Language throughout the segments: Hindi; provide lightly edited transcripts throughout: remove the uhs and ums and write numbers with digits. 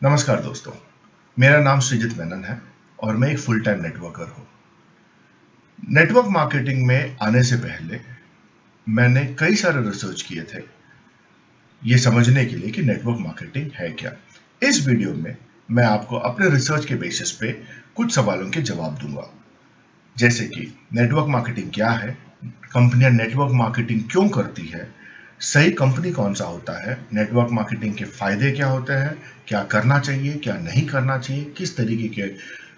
नमस्कार दोस्तों, मेरा नाम सृजित मेनन है और मैं एक फुल टाइम नेटवर्कर हूँ। नेटवर्क मार्केटिंग में आने से पहले मैंने कई सारे रिसर्च किए थे, ये समझने के लिए कि नेटवर्क मार्केटिंग है क्या। इस वीडियो में मैं आपको अपने रिसर्च के बेसिस पे कुछ सवालों के जवाब दूंगा, जैसे कि नेटवर्क मार्केटिंग क्या है, कंपनियां नेटवर्क मार्केटिंग क्यों करती है, सही कंपनी कौन सा होता है, नेटवर्क मार्केटिंग के फायदे क्या होते हैं, क्या करना चाहिए क्या नहीं करना चाहिए, किस तरीके के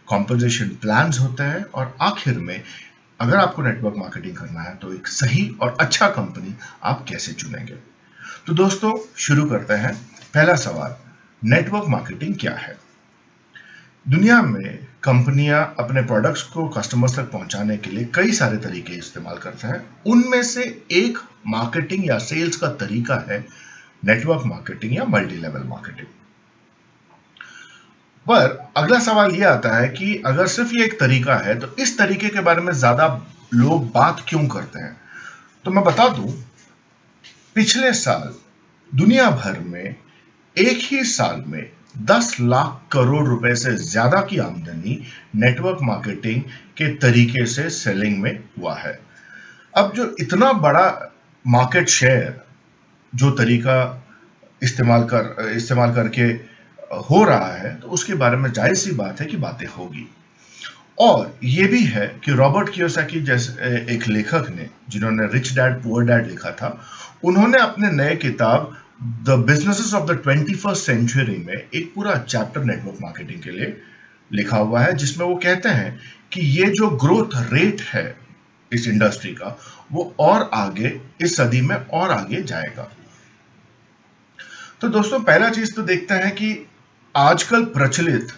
कॉम्पोजिशन प्लान्स होते हैं, और आखिर में अगर आपको नेटवर्क मार्केटिंग करना है तो एक सही और अच्छा कंपनी आप कैसे चुनेंगे। तो दोस्तों शुरू करते हैं। पहला सवाल, नेटवर्क मार्केटिंग क्या है। दुनिया में कंपनियां अपने प्रोडक्ट्स को कस्टमर्स तक पहुंचाने के लिए कई सारे तरीके इस्तेमाल करते हैं। उनमें से एक मार्केटिंग या सेल्स का तरीका है नेटवर्क मार्केटिंग या मल्टी लेवल मार्केटिंग। पर अगला सवाल यह आता है कि अगर सिर्फ ये एक तरीका है तो इस तरीके के बारे में ज्यादा लोग बात क्यों करते हैं। तो मैं बता दूं, पिछले साल दुनिया भर में एक ही साल में 10 लाख करोड़ रुपए से ज्यादा की आमदनी नेटवर्क मार्केटिंग के तरीके से सेलिंग में हुआ है। अब जो इतना बड़ा मार्केट शेयर जो तरीका इस्तेमाल करके हो रहा है, तो उसके बारे में जाहिर सी बात है कि बातें होगी। और ये भी है कि रॉबर्ट कियोसाकी जैसे एक लेखक ने, जिन्होंने रिच डैड पुअर डैड लिखा था, उन्होंने अपने नए किताब the businesses of the 21st century में एक पूरा चैप्टर नेटवर्क मार्केटिंग के लिए लिखा हुआ है, जिसमें वो कहते हैं कि ये जो ग्रोथ रेट है इस इंडस्ट्री का, वो और आगे इस सदी में और आगे जाएगा। तो दोस्तों पहला चीज तो देखते हैं कि आजकल प्रचलित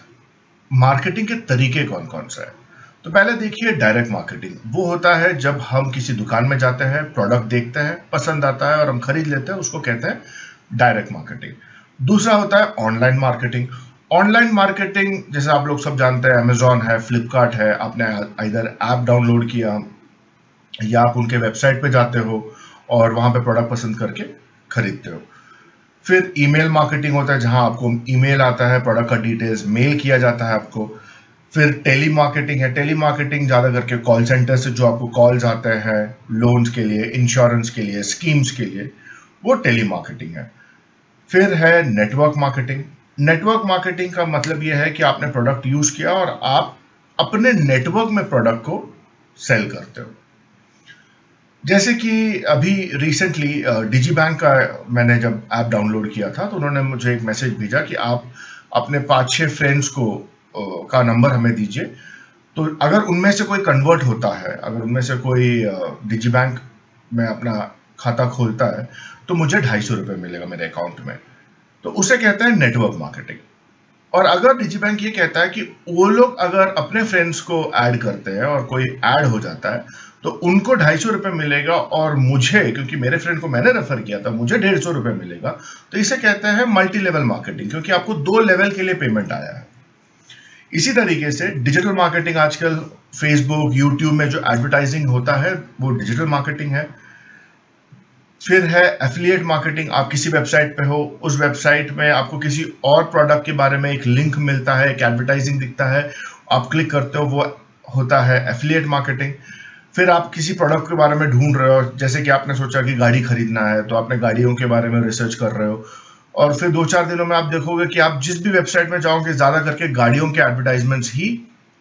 मार्केटिंग के तरीके कौन कौन सा है। तो पहले देखिए डायरेक्ट मार्केटिंग। वो होता है जब हम किसी दुकान में जाते हैं, प्रोडक्ट देखते हैं, पसंद आता है और हम खरीद लेते हैं, उसको कहते हैं डायरेक्ट मार्केटिंग। दूसरा होता है ऑनलाइन मार्केटिंग। ऑनलाइन मार्केटिंग जैसे आप लोग सब जानते हैं, अमेजॉन है, फ्लिपकार्ट है, आपने इधर ऐप डाउनलोड किया या आप उनके वेबसाइट पे जाते हो और वहां पे प्रोडक्ट पसंद करके खरीदते हो। फिर ईमेल मार्केटिंग होता है, जहां आपको ईमेल आता है, प्रोडक्ट का डिटेल्स मेल किया जाता है आपको। फिर टेली मार्केटिंग है। टेली मार्केटिंग ज्यादा करके कॉल सेंटर से जो आपको कॉल्स आते हैं लोन्स के लिए, इंश्योरेंस के लिए, स्कीम्स के लिए, वो टेली मार्केटिंग है। फिर है नेटवर्क मार्केटिंग। नेटवर्क मार्केटिंग का मतलब यह है कि आपने प्रोडक्ट यूज किया और आप अपने नेटवर्क में प्रोडक्ट को सेल करते हो। जैसे कि अभी रिसेंटली डिजी बैंक का मैंने जब ऐप डाउनलोड किया था, तो उन्होंने मुझे एक मैसेज भेजा कि आप अपने 5-6 फ्रेंड्स को का नंबर हमें दीजिए। तो अगर उनमें से कोई कन्वर्ट होता है, अगर उनमें से कोई डिजी बैंक में अपना खाता खोलता है, तो मुझे 250 रुपये मिलेगा मेरे अकाउंट में। तो उसे कहते हैं नेटवर्क मार्केटिंग। और अगर डिजी बैंक ये कहता है कि वो लोग अगर अपने फ्रेंड्स को ऐड करते हैं और कोई ऐड हो जाता है, तो उनको 250 रुपये मिलेगा, और मुझे, क्योंकि मेरे फ्रेंड को मैंने रेफर किया था, मुझे 150 रुपये मिलेगा। तो इसे कहते हैं मल्टी लेवल मार्केटिंग, क्योंकि आपको 2 लेवल के लिए पेमेंट आया है। इसी तरीके से डिजिटल मार्केटिंग, आजकल फेसबुक, यूट्यूब में जो एडवर्टाइजिंग होता है, वो डिजिटल मार्केटिंग है। फिर है एफिलिएट मार्केटिंग। आप किसी वेबसाइट पे हो, उस वेबसाइट में आपको किसी और प्रोडक्ट के बारे में एक लिंक मिलता है, एक एडवर्टाइजिंग दिखता है, आप क्लिक करते हो, वो होता है एफिलिएट मार्केटिंग। फिर आप किसी प्रोडक्ट के बारे में ढूंढ रहे हो, जैसे कि आपने सोचा कि गाड़ी खरीदना है, तो आपने गाड़ियों के बारे में रिसर्च कर रहे हो, और फिर 2-4 दिनों में आप देखोगे कि आप जिस भी वेबसाइट में जाओगे, ज्यादा करके गाड़ियों के एडवर्टाइजमेंट्स ही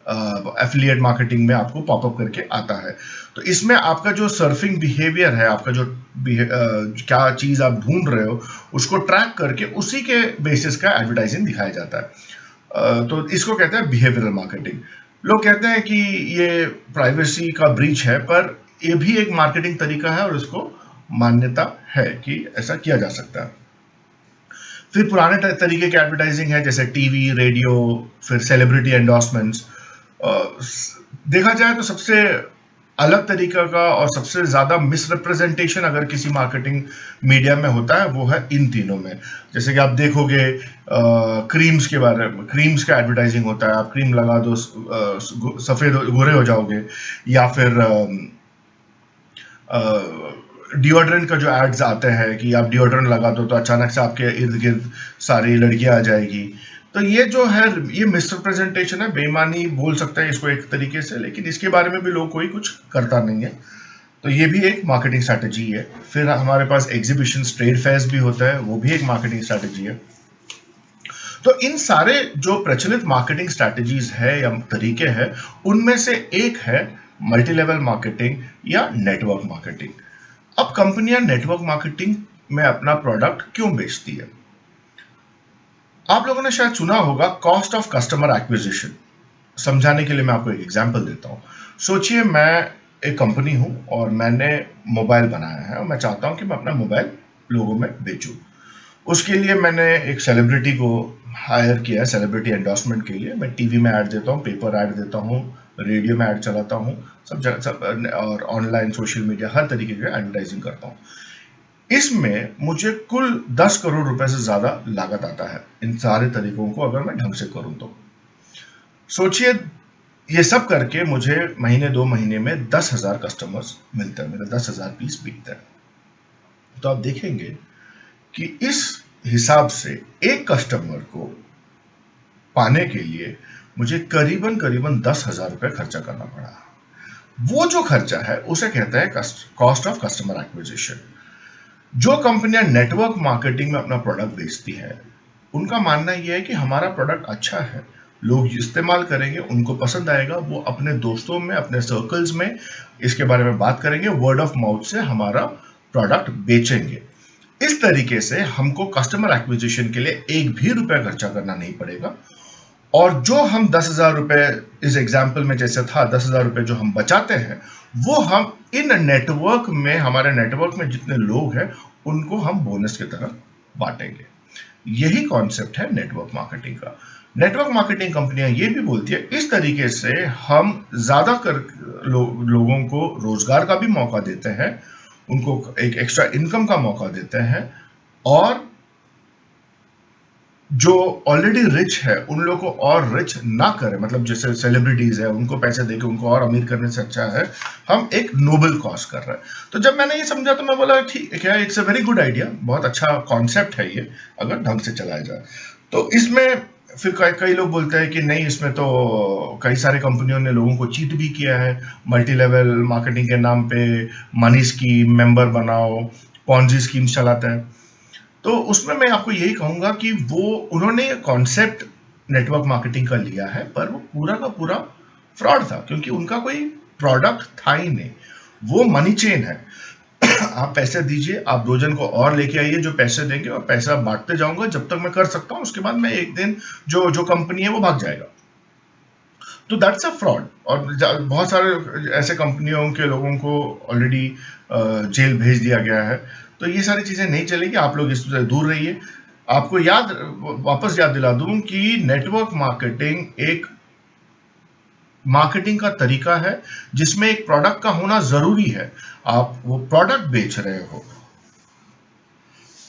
एफिलिएट मार्केटिंग में आपको पॉपअप करके आता है। तो इसमें आपका जो सर्फिंग बिहेवियर है, आपका जो क्या चीज आप ढूंढ रहे हो, उसको ट्रैक करके उसी के बेसिस का एडवर्टाइजिंग दिखाया जाता है। तो इसको कहते हैं बिहेवियरल मार्केटिंग। लोग कहते हैं कि ये प्राइवेसी का ब्रीच है, पर ये भी एक मार्केटिंग तरीका है और इसको मान्यता है कि ऐसा किया जा सकता है। फिर पुराने तरीके के एडवर्टाइजिंग है, जैसे टीवी, रेडियो, फिर सेलिब्रिटी एंडोर्समेंट्स। देखा जाए तो सबसे अलग तरीका का और सबसे ज्यादा मिसरिप्रेजेंटेशन अगर किसी मार्केटिंग मीडिया में होता है, वो है इन तीनों में। जैसे कि आप देखोगे क्रीम्स के बारे में, क्रीम्स का एडवर्टाइजिंग होता है, आप क्रीम लगा दो, सफेद गोरे हो जाओगे। या फिर डिओड्रेंट का जो एड्स आते हैं कि आप डिओड्रेंट लगा दो तो अचानक से आपके इर्द गिर्द सारी लड़कियां आ जाएगी, तो ये जो है ये मिसरिप्रेजेंटेशन है, बेईमानी बोल सकते हैं इसको एक तरीके से, लेकिन इसके बारे में भी लोग कोई कुछ करता नहीं है। तो ये भी एक मार्केटिंग स्ट्रैटेजी है। फिर हमारे पास एग्जीबिशन ट्रेड फेयर्स भी होता है, वो भी एक मार्केटिंग स्ट्रैटेजी है। तो इन सारे जो प्रचलित मार्केटिंग स्ट्रैटेजीज है या तरीके हैं, उनमें से एक है मल्टी लेवल मार्केटिंग या नेटवर्क मार्केटिंग। अब कंपनियां नेटवर्क मार्केटिंग में अपना प्रोडक्ट क्यों बेचती है? आप लोगों ने शायद सुना होगा कॉस्ट ऑफ कस्टमर एक्विजिशन। समझाने के लिए मैं आपको एक एग्जांपल देता हूं। सोचिए मैं एक कंपनी हूं और मैंने मोबाइल बनाया है और मैं चाहता हूं कि मैं अपना मोबाइल लोगों में बेचूं। उसके लिए मैंने एक सेलिब्रिटी को हायर किया है, सेलिब्रिटी एंडोर्समेंट के लिए। मैं टीवी में ऐड देता हूँ, पेपर ऐड देता हूँ, रेडियो में ऐड चलाता हूँ, सब जगह सब, और ऑनलाइन सोशल मीडिया हर तरीके के एडवर्टाइजिंग करता हूँ। इसमें मुझे कुल 10 करोड़ रुपए से ज्यादा लागत आता है इन सारे तरीकों को अगर मैं ढंग से करूं तो। सोचिए ये सब करके मुझे महीने 2 महीने में 10,000 कस्टमर्स मिलते हैं, मेरे 10,000 पीस बिकते हैं। तो आप देखेंगे कि इस हिसाब से एक कस्टमर को पाने के लिए मुझे करीबन करीबन 10,000 रुपए खर्चा करना पड़ा। वो जो खर्चा है उसे कहते हैं कॉस्ट ऑफ कस्टमर एक्विजिशन। जो कंपनियां नेटवर्क मार्केटिंग में अपना प्रोडक्ट बेचती है, उनका मानना यह है कि हमारा प्रोडक्ट अच्छा है, लोग इस्तेमाल करेंगे, उनको पसंद आएगा, वो अपने दोस्तों में, अपने सर्कल्स में इसके बारे में बात करेंगे, वर्ड ऑफ माउथ से हमारा प्रोडक्ट बेचेंगे। इस तरीके से हमको कस्टमर एक्विजिशन के लिए एक भी रुपया खर्चा करना नहीं पड़ेगा। और जो हम 10,000 रुपए इस एग्जाम्पल में जैसे था, 10,000 रुपए जो हम बचाते हैं, वो हम इन नेटवर्क में, हमारे नेटवर्क में जितने लोग हैं उनको हम बोनस की तरह बांटेंगे। यही कॉन्सेप्ट है नेटवर्क मार्केटिंग का। नेटवर्क मार्केटिंग कंपनियां ये भी बोलती है इस तरीके से हम ज्यादा लोगों को रोजगार का भी मौका देते हैं, उनको एक एक्स्ट्रा इनकम का मौका देते हैं, और जो ऑलरेडी रिच है उन लोगों को और रिच ना करे, मतलब जैसे सेलिब्रिटीज है उनको पैसे देके उनको और अमीर करने से अच्छा है हम एक नोबल कॉज कर रहे हैं। तो जब मैंने ये समझा तो मैं बोला ठीक है, क्या it's a very good idea, बहुत अच्छा कॉन्सेप्ट है ये अगर ढंग से चलाया जाए। तो इसमें फिर कई लोग बोलते हैं कि नहीं, इसमें तो कई सारे कंपनियों ने लोगों को चीट भी किया है, मल्टी लेवल मार्केटिंग के नाम पे मनी स्कीम, मेंबर बनाओ, पॉन्जी स्कीम्स चलाते हैं। तो उसमें मैं आपको यही कहूंगा कि वो उन्होंने कॉन्सेप्ट नेटवर्क मार्केटिंग का लिया है, पर वो पूरा का पूरा फ्रॉड था, क्योंकि उनका कोई प्रोडक्ट था ही नहीं। वो मनी चेन है। आप पैसे दीजिए, आप 2 जन को और लेके आइए जो पैसे देंगे, और पैसा बांटते जाऊंगा जब तक मैं कर सकता हूं, उसके बाद मैं एक दिन जो कंपनी है वो भाग जाएगा। तो दैट्स अ फ्रॉड। और बहुत सारे ऐसे कंपनियों के लोगों को ऑलरेडी जेल भेज दिया गया है। तो ये सारी चीजें नहीं चलेगी, आप लोग इससे दूर रहिए। आपको वापस याद दिला दूं कि नेटवर्क मार्केटिंग एक मार्केटिंग का तरीका है जिसमें एक प्रोडक्ट का होना जरूरी है, आप वो प्रोडक्ट बेच रहे हो।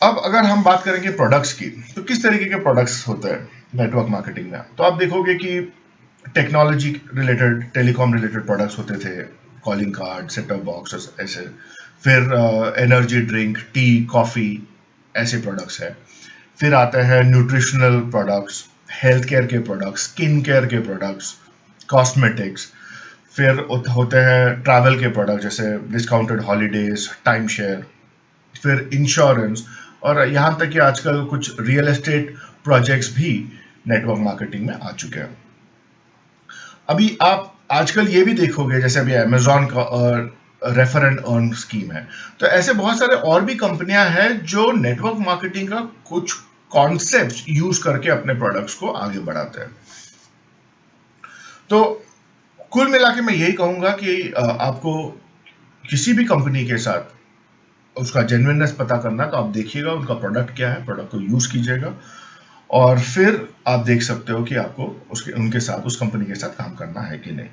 अब अगर हम बात करेंगे प्रोडक्ट्स की, तो किस तरीके के प्रोडक्ट्स होते हैं नेटवर्क मार्केटिंग में? तो आप देखोगे कि technology related, telecom related products होते थे, calling card, set top box ऐसे। फिर एनर्जी ड्रिंक, टी, कॉफी, ऐसे प्रोडक्ट्स है। फिर आते हैं न्यूट्रिशनल प्रोडक्ट्स, हेल्थ केयर के प्रोडक्ट्स, स्किन केयर के प्रोडक्ट्स, कॉस्मेटिक्स। फिर होते हैं ट्रैवल के प्रोडक्ट जैसे डिस्काउंटेड हॉलीडेज, टाइम शेयर। फिर इंश्योरेंस, और यहाँ तक कि आजकल कुछ रियल एस्टेट प्रोजेक्ट्स भी नेटवर्क मार्केटिंग में आ चुके हैं। अभी आप आजकल ये भी देखोगे, जैसे अभी अमेजॉन का रेफर एंड अर्न स्कीम है, तो ऐसे बहुत सारे और भी कंपनियां हैं जो नेटवर्क मार्केटिंग का कुछ कॉन्सेप्ट्स यूज करके अपने प्रोडक्ट्स को आगे बढ़ाते हैं। तो कुल मिला के मैं यही कहूंगा कि आपको किसी भी कंपनी के साथ उसका जेन्युइननेस पता करना, तो आप देखिएगा उनका प्रोडक्ट क्या है, प्रोडक्ट को यूज कीजिएगा, और फिर आप देख सकते हो कि आपको उनके साथ, उस कंपनी के साथ काम करना है कि नहीं।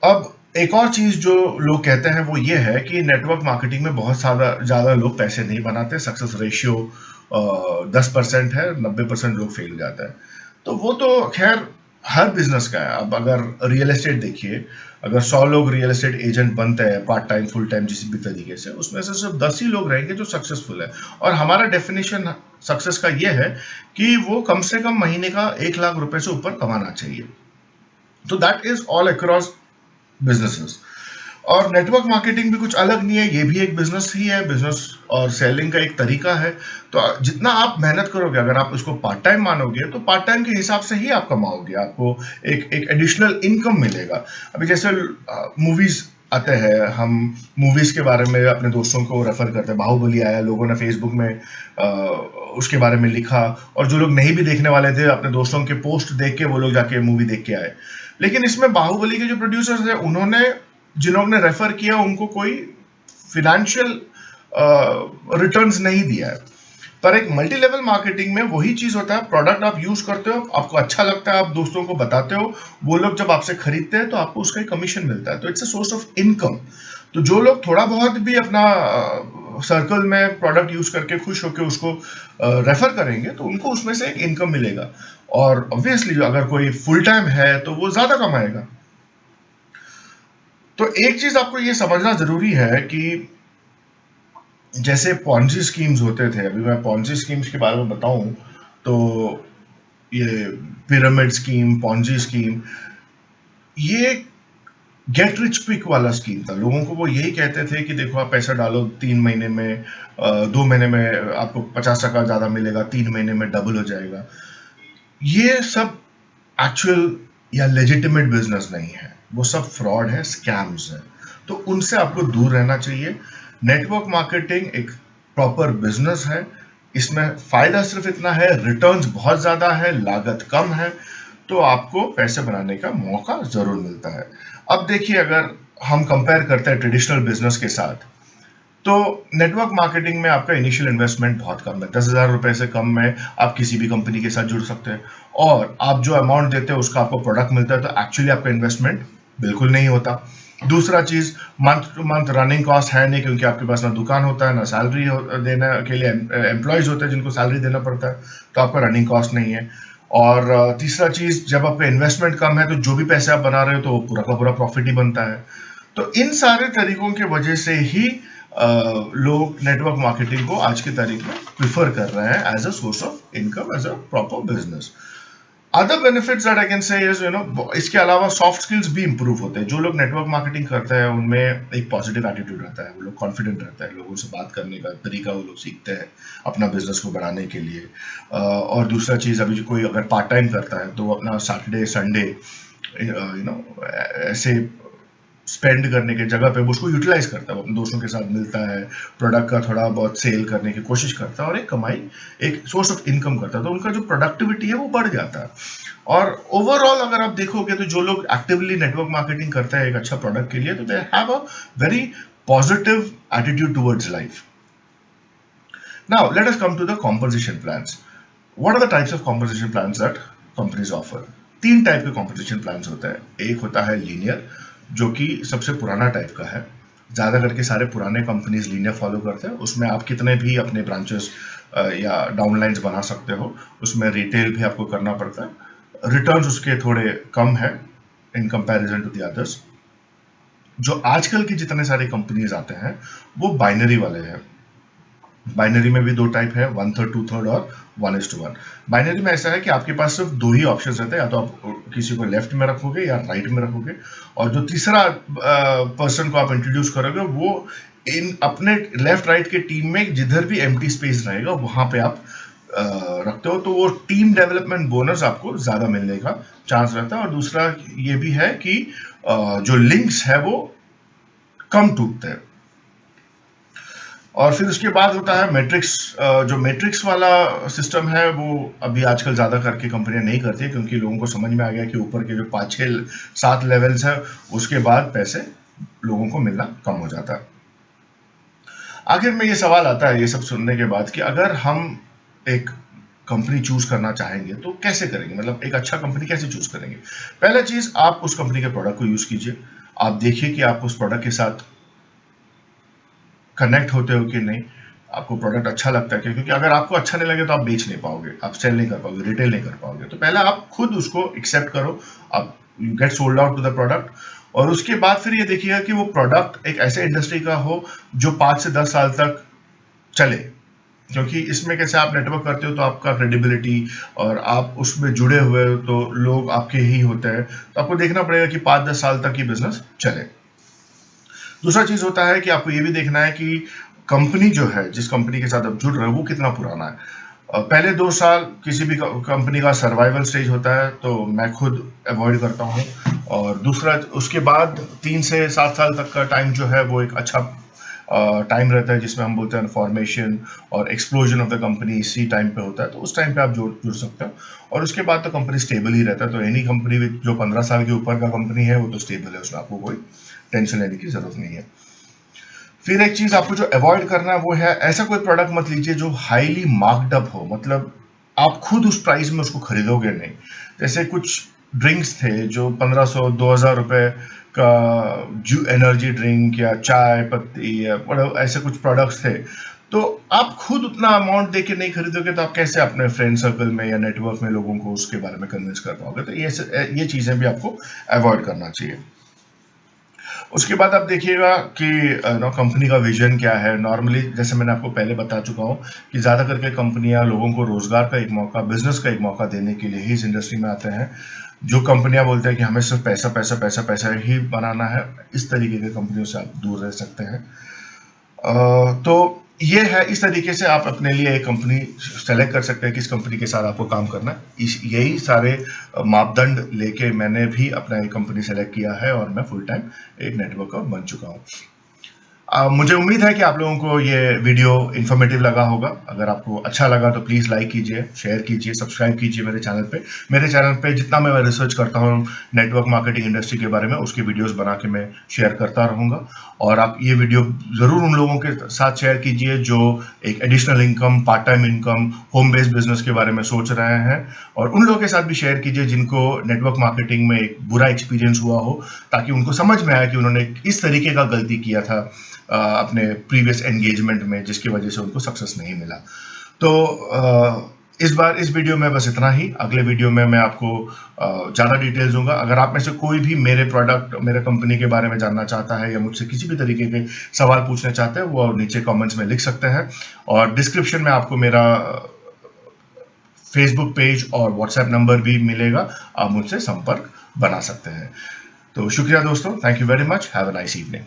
अब एक और चीज जो लोग कहते हैं वो ये है कि नेटवर्क मार्केटिंग में बहुत ज्यादा लोग पैसे नहीं बनाते, सक्सेस रेशियो 10% है, 90% लोग फेल हो जाता है। तो वो तो खैर हर बिजनेस का है। अब अगर रियल एस्टेट देखिए, अगर 100 लोग रियल एस्टेट एजेंट बनते हैं पार्ट टाइम फुल टाइम जिस भी तरीके से, उसमें से सिर्फ 10 ही लोग रहेंगे जो सक्सेसफुल है। और हमारा डेफिनेशन सक्सेस का ये है कि वो कम से कम महीने का 1 लाख रुपए से ऊपर कमाना चाहिए। तो that is all across businesses. और नेटवर्क मार्केटिंग भी कुछ अलग नहीं है, ये भी एक बिजनेस ही है, बिजनेस और सेलिंग का एक तरीका है। तो जितना आप मेहनत करोगे, अगर आप उसको पार्ट टाइम मानोगे, तो पार्ट टाइम के हिसाब से ही आप कमाओगे, आपको एक एक एडिशनल इनकम मिलेगा। अभी जैसे मूवीज आते हैं, हम मूवीज के बारे में अपने दोस्तों को रेफर करते हैं। बाहुबली आया, लोगों ने फेसबुक में उसके बारे में लिखा, और जो लोग नहीं भी देखने वाले थे, अपने दोस्तों के पोस्ट देख के वो लोग जाके मूवी देख के आए। लेकिन इसमें बाहुबली के जो प्रोड्यूसर्स हैं, उन्होंने जिन्होंने रेफर किया उनको कोई फिनेंशियल रिटर्न्स नहीं दिया है। पर एक मल्टी लेवल मार्केटिंग में वही चीज होता है, प्रोडक्ट आप यूज करते हो, आपको अच्छा लगता है, आप दोस्तों को बताते हो, वो लोग जब आपसे खरीदते हैं तो आपको उसका एक कमीशन मिलता है। तो it's a source of income. तो जो लोग थोड़ा बहुत भी अपना सर्कल में प्रोडक्ट यूज करके खुश होकर उसको रेफर करेंगे, तो उनको उसमें से एक इनकम मिलेगा। और ऑब्वियसली अगर कोई फुल टाइम है तो वो ज्यादा कमाएगा। तो एक चीज आपको ये समझना जरूरी है कि जैसे पॉन्जी स्कीम्स होते थे, अभी मैं पॉन्जी स्कीम्स के बारे में बताऊं तो ये पिरामिड स्कीम, पॉन्जी स्कीम, ये गेट रिच क्विक वाला स्कीम था। लोगों को वो यही कहते थे कि देखो आप पैसा डालो 3 महीने में, 2 महीने में आपको 50 टका ज्यादा मिलेगा, 3 महीने में डबल हो जाएगा। ये सब एक्चुअल या लेजिटिमेट बिजनेस नहीं है, वो सब फ्रॉड है, स्कैम्स है। तो उनसे आपको दूर रहना चाहिए। नेटवर्क मार्केटिंग एक प्रॉपर बिजनेस है। इसमें फायदा सिर्फ इतना है, रिटर्न्स बहुत ज्यादा है, लागत कम है, तो आपको पैसे बनाने का मौका जरूर मिलता है। अब देखिए, अगर हम कंपेयर करते हैं ट्रेडिशनल बिजनेस के साथ, तो नेटवर्क मार्केटिंग में आपका इनिशियल इन्वेस्टमेंट बहुत कम है। 10,000 रुपए से कम में आप किसी भी कंपनी के साथ जुड़ सकते हैं, और आप जो अमाउंट देते हैं उसका आपको प्रोडक्ट मिलता है, तो एक्चुअली आपका इन्वेस्टमेंट बिल्कुल नहीं होता। दूसरा चीज, month two month running cost है नहीं, क्योंकि आपके पास ना दुकान होता है, ना सैलरी देने के लिए एम्प्लॉयज होते हैं जिनको सैलरी देना पड़ता है, तो आपका रनिंग कॉस्ट नहीं है। और तीसरा चीज, जब आपका इन्वेस्टमेंट कम है, तो जो भी पैसे आप बना रहे हो तो वो पूरा का पूरा प्रॉफिट ही बनता है। तो इन सारे तरीकों की वजह से ही लोग नेटवर्क मार्केटिंग को आज की तारीख में प्रिफर कर रहे हैं as a source of income, as a proper business. Other benefits that I can say is, इसके अलावा सॉफ्ट स्किल्स भी इंप्रूव होते हैं। जो लोग नेटवर्क मार्केटिंग करते हैं उनमें एक पॉजिटिव एटीट्यूड रहता है, वो लोग कॉन्फिडेंट रहते हैं, लोगों से बात करने का तरीका वो लोग सीखते हैं अपना बिजनेस को बढ़ाने के लिए। और दूसरा चीज, अभी जो कोई अगर पार्ट टाइम करता है, तो वो अपना सैटरडे संडे ऐसे स्पेंड करने के जगह पे वो उसको यूटिलाइज करता है, वो अपने दोस्तों के साथ मिलता है, प्रोडक्ट का थोड़ा बहुत सेल करने की कोशिश करता है, और एक कमाई, एक सोर्स ऑफ इनकम करता है। तो उनका जो प्रोडक्टिविटी है वो बढ़ जाता है। और ओवरऑल अगर आप देखोगे, तो जो लोग एक्टिवली नेटवर्क मार्केटिंग करते हैं एक अच्छा प्रोडक्ट के लिए, तो they have a very positive attitude towards life. Now let us come to the composition plans. What are the types of composition plans that companies offer? 3 type के कॉम्पोजिशन प्लान्स होते हैं। एक होता है लीनियर, जो कि सबसे पुराना टाइप का है। ज़्यादा करके सारे पुराने कंपनीज लीनियर फॉलो करते हैं। उसमें आप कितने भी अपने ब्रांचेस या डाउनलाइंस बना सकते हो, उसमें रिटेल भी आपको करना पड़ता है। रिटर्न्स उसके थोड़े कम है in comparison to the others. जो आजकल की जितने सारे कंपनीज आते हैं, वो बाइनरी वाले हैं। बाइनरी में भी 2 टाइप है, 1/3, 2/3 और 1:1। बाइनरी में ऐसा है कि आपके पास सिर्फ 2 ही ऑप्शन रहते हैं, या तो आप किसी को लेफ्ट में रखोगे या राइट में रखोगे, और जो तीसरा पर्सन को आप इंट्रोड्यूस करोगे, वो इन अपने लेफ्ट राइट के टीम में जिधर भी एम्प्टी स्पेस रहेगा वहां पे आप रखते हो, तो वो टीम डेवलपमेंट बोनस आपको ज्यादा मिलने का चांस रहता है। और दूसरा ये भी है कि जो लिंक्स है वो कम टूटते हैं। और फिर उसके बाद होता है मैट्रिक्स। जो मैट्रिक्स वाला सिस्टम है, वो अभी आजकल ज़्यादा करके कंपनियां नहीं करती है, क्योंकि लोगों को समझ में आ गया कि ऊपर के जो 5, 6, 7 लेवल्स है, उसके बाद पैसे लोगों को मिलना कम हो जाता है। आखिर में ये सवाल आता है ये सब सुनने के बाद, कि अगर हम एक कंपनी चूज करना चाहेंगे तो कैसे करेंगे, मतलब एक अच्छा कंपनी कैसे चूज करेंगे? पहला चीज, आप उस कंपनी के प्रोडक्ट को यूज कीजिए। आप देखिए कि आप उस प्रोडक्ट के साथ कनेक्ट होते हो कि नहीं। आपको प्रोडक्ट अच्छा लगता है, क्योंकि अगर आपको अच्छा नहीं लगे तो आप बेच नहीं पाओगे, आप सेल नहीं कर पाओगे, रिटेल नहीं कर पाओगे। तो पहले आप खुद उसको एक्सेप्ट करो, आप you get sold out to the product, और उसके बाद फिर ये देखिएगा कि वो प्रोडक्ट एक ऐसे इंडस्ट्री का हो जो 5 से 10 साल तक चले, क्योंकि इसमें कैसे आप नेटवर्क करते हो तो आपका क्रेडिबिलिटी और आप उसमें जुड़े हुए हो तो लोग आपके ही होते हैं, तो आपको देखना पड़ेगा कि 5-10 साल तक ये बिजनेस चले। दूसरा चीज होता है कि आपको ये भी देखना है कि कंपनी जो है, जिस कंपनी के साथ आप जुड़ रहे हो वो कितना पुराना है। पहले 2 साल किसी भी कंपनी का सर्वाइवल स्टेज होता है, तो मैं खुद अवॉइड करता हूँ। और दूसरा, उसके बाद 3 से 7 साल तक का टाइम जो है वो एक अच्छा टाइम रहता है, जिसमें हम बोलते हैं फॉर्मेशन और एक्सप्लोजन ऑफ द कंपनी, इसी टाइम पे होता है। तो उस टाइम पे आप जुड़ सकते हो, और उसके बाद तो कंपनी स्टेबल ही रहता है। तो एनी कंपनी जो 15 साल के ऊपर का कंपनी है वो तो स्टेबल है, उसमें आपको कोई टेंशन लेने की जरूरत नहीं है। फिर एक चीज आपको जो अवॉइड करना है वो है, ऐसा कोई प्रोडक्ट मत लीजिए जो हाईली मार्क्ड अप हो, मतलब आप खुद उस प्राइस में उसको खरीदोगे नहीं। जैसे कुछ ड्रिंक्स थे जो 1500-2000 रुपए का, जो एनर्जी ड्रिंक या चाय पत्ती या ऐसे कुछ प्रोडक्ट्स थे, तो आप खुद उतना अमाउंट देके नहीं खरीदोगे तो आप कैसे अपने फ्रेंड सर्कल में या नेटवर्क में लोगों को उसके बारे में कन्विंस कर पाओगे। तो ये चीजें भी आपको अवॉइड करना चाहिए। उसके बाद आप देखिएगा कि कंपनी का विजन क्या है। नॉर्मली जैसे मैंने आपको पहले बता चुका हूँ कि ज़्यादा करके कंपनियां लोगों को रोजगार का एक मौका, बिजनेस का एक मौका देने के लिए ही इस इंडस्ट्री में आते हैं। जो कंपनियां बोलते हैं कि हमें सिर्फ पैसा पैसा पैसा पैसा ही बनाना है, इस तरीके की कंपनियों से आप दूर रह सकते हैं। तो ये है, इस तरीके से आप अपने लिए एक कंपनी सेलेक्ट कर सकते हैं, किस कंपनी के साथ आपको काम करना है। यही सारे मापदंड लेके मैंने भी अपना एक कंपनी सेलेक्ट किया है, और मैं फुल टाइम एक नेटवर्कर बन चुका हूँ। मुझे उम्मीद है कि आप लोगों को ये वीडियो इन्फॉर्मेटिव लगा होगा। अगर आपको अच्छा लगा तो प्लीज़ लाइक कीजिए, शेयर कीजिए, सब्सक्राइब कीजिए मेरे चैनल पे। मेरे चैनल पे जितना मैं रिसर्च करता हूँ नेटवर्क मार्केटिंग इंडस्ट्री के बारे में, उसकी वीडियोस बना के मैं शेयर करता रहूँगा। और आप ये वीडियो ज़रूर उन लोगों के साथ शेयर कीजिए जो एक additional income, part time income, home based business के बारे में सोच रहे हैं। और उन लोगों के साथ भी शेयर कीजिए जिनको नेटवर्क मार्केटिंग में एक बुरा एक्सपीरियंस हुआ हो, ताकि उनको समझ में आया कि उन्होंने इस तरीके का गलती किया था अपने प्रीवियस एंगेजमेंट में, जिसकी वजह से उनको सक्सेस नहीं मिला। तो इस बार इस वीडियो में बस इतना ही। अगले वीडियो में मैं आपको ज़्यादा डिटेल्स दूंगा। अगर आप में से कोई भी मेरे प्रोडक्ट, मेरे कंपनी के बारे में जानना चाहता है या मुझसे किसी भी तरीके के सवाल पूछना चाहते हैं, वो नीचे कमेंट्स में लिख सकते हैं। और डिस्क्रिप्शन में आपको मेरा फेसबुक पेज और व्हाट्सएप नंबर भी मिलेगा, आप मुझसे संपर्क बना सकते हैं। तो शुक्रिया दोस्तों, thank you very much, have a nice evening.